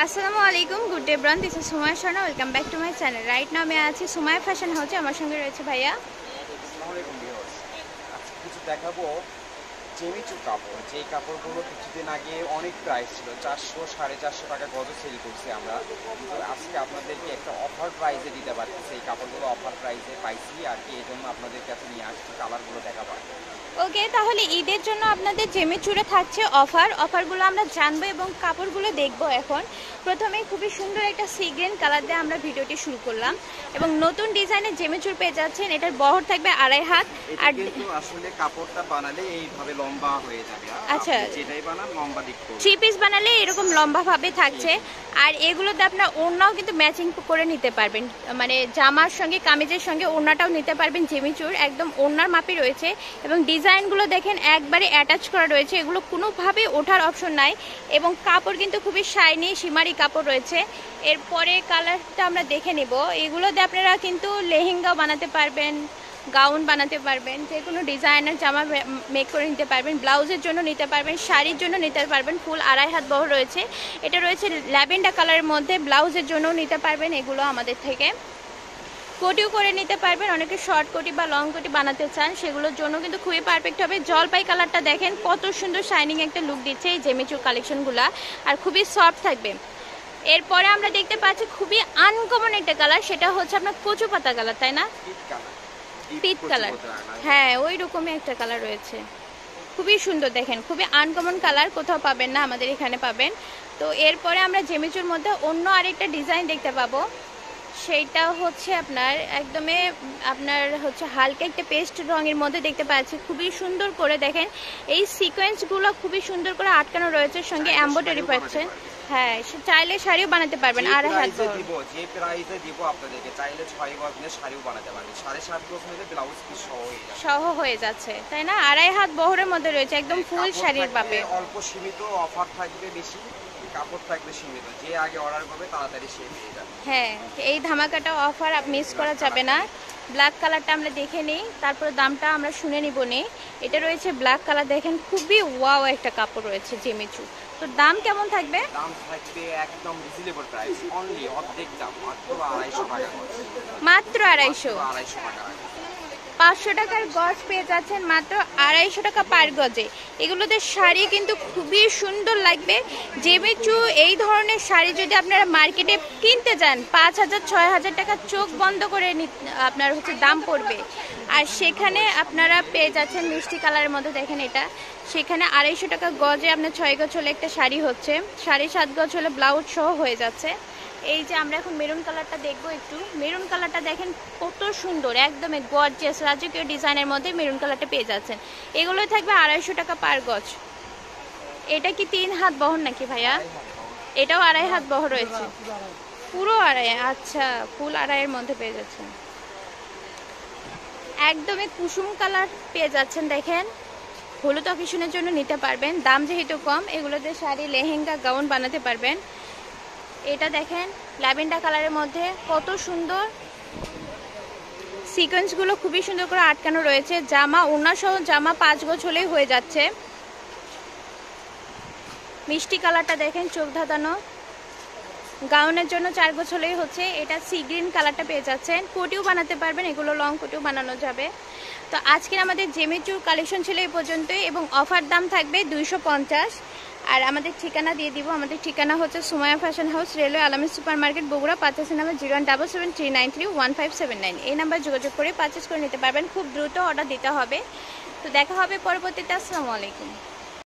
আসসালামু আলাইকুম, good day bran, this is Sumaiya Sharma. Welcome back to my channel. Right now আমি আছি সুমায়া ফ্যাশন হাউসে। আমার সঙ্গে রয়েছে ভাইয়া। আসসালামু আলাইকুম ভিউয়ার্স। আজকে কিছু দেখাবো জেমিচু কাপড়। যেই কাপড়গুলো কিছুদিন আগে অনেক প্রাইস ছিল, 400-450 টাকা গজ সেল করছি আমরা, কিন্তু আজকে আপনাদেরকে একটা অফার প্রাইসে দিতে পারতেছি। এই কাপড়গুলো অফার প্রাইসে পাইছি আর কি, এই জন্য আপনাদের কাছে নিয়ে আসছি। কালারগুলো দেখাবো। ওকে, তাহলে ঈদের জন্য আপনাদের জেমিচুরে থাকছে অফারগুলো আমরা জানবো এবং কাপড়গুলো দেখবো। এখন প্রথমেই খুবই সুন্দর একটা সি গ্রিন কালার দিয়ে আমরা ভিডিওটি শুরু করলাম এবং নতুন ডিজাইনের জেমিচুর পেয়ে যাচ্ছেন। এটার বহর থাকবে 2.5 হাত। আর কিন্তু আসলে কাপড়টা বানালে এইভাবে লম্বা হয়ে যাবে। আচ্ছা, যেটাই বানান লম্বা দিক করবে। 3 পিস বানালে এরকম লম্বা ভাবে থাকছে। আর এগুলোতে আপনার ওড়নাও কিন্তু ম্যাচিং করে নিতে পারবেন, মানে জামার সঙ্গে কামিজের সঙ্গে ওড়নাটাও নিতে পারবেন। জেমিচুর একদম ওড়নার মাপে রয়েছে এবং ডিজাইনগুলো দেখেন একবারে অ্যাটাচ করা রয়েছে, এগুলো কোনোভাবে ওঠার অপশন নাই এবং কাপড় কিন্তু খুবই শাইনি শিমারি কাপড় রয়েছে। এরপরে কালারটা আমরা দেখে নেব। এগুলোতে আপনারা কিন্তু লেহেঙ্গাও বানাতে পারবেন, গাউন বানাতে পারবেন, যে কোনো ডিজাইনার জামা মেক করে নিতে পারবেন, ব্লাউজের জন্য নিতে পারবেন, শাড়ির জন্য নিতে পারবেন। ফুল 2.5 হাত বহর রয়েছে। এটা রয়েছে ল্যাভেন্ডার কালারের মধ্যে, ব্লাউজের জন্যও নিতে পারবেন এগুলো আমাদের থেকে। কোটিও করে নিতে পারবেন, অনেকে শর্ট কোটি বা লং কোটি বানাতে চান সেগুলোর জন্য কিন্তু খুবই পারফেক্ট হবে। জলপাই কালারটা দেখেন কত সুন্দর শাইনিং একটা লুক দিচ্ছে এই জেমিচুর কালেকশনগুলো, আর খুবই সফট থাকবে। এরপরে আমরা দেখতে পাচ্ছি খুবই আনকমন একটা কালার, সেটা হচ্ছে আপনার কচু পাতা কালার, তাই না? পিট কালার, হ্যাঁ ওই রকমই একটা কালার রয়েছে। খুবই সুন্দর দেখেন, খুবই আনকমন কালার, কোথাও পাবেন না, আমাদের এখানে পাবেন। তো এরপরে আমরা জেমিচুর মধ্যে অন্য আরেকটা ডিজাইন দেখতে পাবো, সেইটা হচ্ছে আপনার একদমই আপনার হচ্ছে হালকা একটা পেস্ট রঙের মধ্যে দেখতে পাচ্ছি। খুবই সুন্দর করে দেখেন এই সিকোয়েন্সগুলো খুবই সুন্দর করে আটকানো রয়েছে, সঙ্গে এমব্রয়ডারি পাচ্ছেন। হ্যাঁ, চাইলে শাড়িও বানাতে পারবেন। আর হাত দিব যে প্রাইসে দিব আপনাদেরকে, চাইলে 6 গজ নিয়ে শাড়িও বানাতে পারবেন, 7.5 গজ নিলে ব্লাউজ পিস সহ হয়ে যাচ্ছে, তাই না? 2.5 হাত বহরের মধ্যে রয়েছে, একদম ফুল শাড়ির মাপে। অল্প সীমিত, অফার থাকবে বেশি, কাপড় থাকবে সীমিত। যে আগে অর্ডার করবে তাড়াতাড়ি সে পেয়ে যাবে। হ্যাঁ, এই ধামাকাটা অফার মিস করা যাবে না। ব্ল্যাক কালারটা আমরা দেখে নিই, তারপরে দামটা আমরা শুনে নিব নি। এটা রয়েছে ব্ল্যাক কালার, দেখেন খুবই ওয়াও একটা কাপড় রয়েছে জেমিচু। তো দাম কেমন থাকবে? দাম থাকবে একদম রিজনেবল প্রাইস, অনলি অর্ধেক দাম, মাত্র 250 টাকা। মাত্র 250 টাকা। 500 টাকার গজ পেয়ে যাচ্ছেন মাত্র 250 টাকা পার গজে। এগুলোতে শাড়ি কিন্তু খুবই সুন্দর লাগবে। জেমিচু এই ধরনের শাড়ি যদি আপনারা মার্কেটে কিনতে যান 5,000-6,000 টাকা চোখ বন্ধ করে আপনার হচ্ছে দাম পড়বে, আর সেখানে আপনারা পেয়ে যাচ্ছেন মিষ্টি কালারের মধ্যে দেখেন এটা, সেখানে 250 টাকা গজে আপনার 6 গজ হলে একটা শাড়ি হচ্ছে, 7.5 গজ হলে ব্লাউজ সহ হয়ে যাচ্ছে। এই যে আমরা এখন মেরুন কালারটা দেখবো, একটু মেরুন কালারটা দেখেন কত সুন্দর, একদমই গর্জিয়াস রাজকীয় ডিজাইনের মধ্যে মেরুন কালারটা পেয়ে যাচ্ছেন। এগুলোই থাকবে 250 টাকা পার গজ। এটা কি 3 হাত বহর নাকি ভাইয়া? এটাও 2.5 হাত বহর রয়েছে, পুরো 2.5। আচ্ছা, ফুল 2.5-এর মধ্যে পেয়ে যাচ্ছেন। একদমই কুসুম কালার পেয়ে যাচ্ছেন, দেখেন হলুদ অকেশনের জন্য নিতে পারবেন। দাম যেহেতু কম, এগুলোতে শাড়ি, লেহেঙ্গা, গাউন বানাতে পারবেন। এটা দেখেন ল্যাভেন্ডার কালারের মধ্যে কত সুন্দর, সিকোয়েন্সগুলো খুবই সুন্দর করে আটকানো রয়েছে। জামা ওড়না সহ জামা 5 গজ হলেই হয়ে যাচ্ছে। মিষ্টি কালারটা দেখেন চোখ ধাঁধানো, গাউনের জন্য 4 গজ হলেই হচ্ছে। এটা সি গ্রিন কালারটা পেয়ে যাচ্ছেন, কোটিও বানাতে পারবেন, এগুলো লং কোটিও বানানো যাবে। তো আজকের আমাদের জেমিচুর কালেকশন ছিল এই পর্যন্তই এবং অফার দাম থাকবে 250। আর আমাদের ঠিকানা দিয়ে দিব, আমাদের ঠিকানা হচ্ছে Sumaya fashion house, railway Alami super market, Bogura. পারচেসের নাম্বার 0177393157 এই নাম্বার যোগাযোগ করে পারচেস করে নিতে পারবেন। খুব দ্রুত অর্ডার দিতে হবে। তো দেখা হবে পরবর্তীতে। আসসালামু আলাইকুম।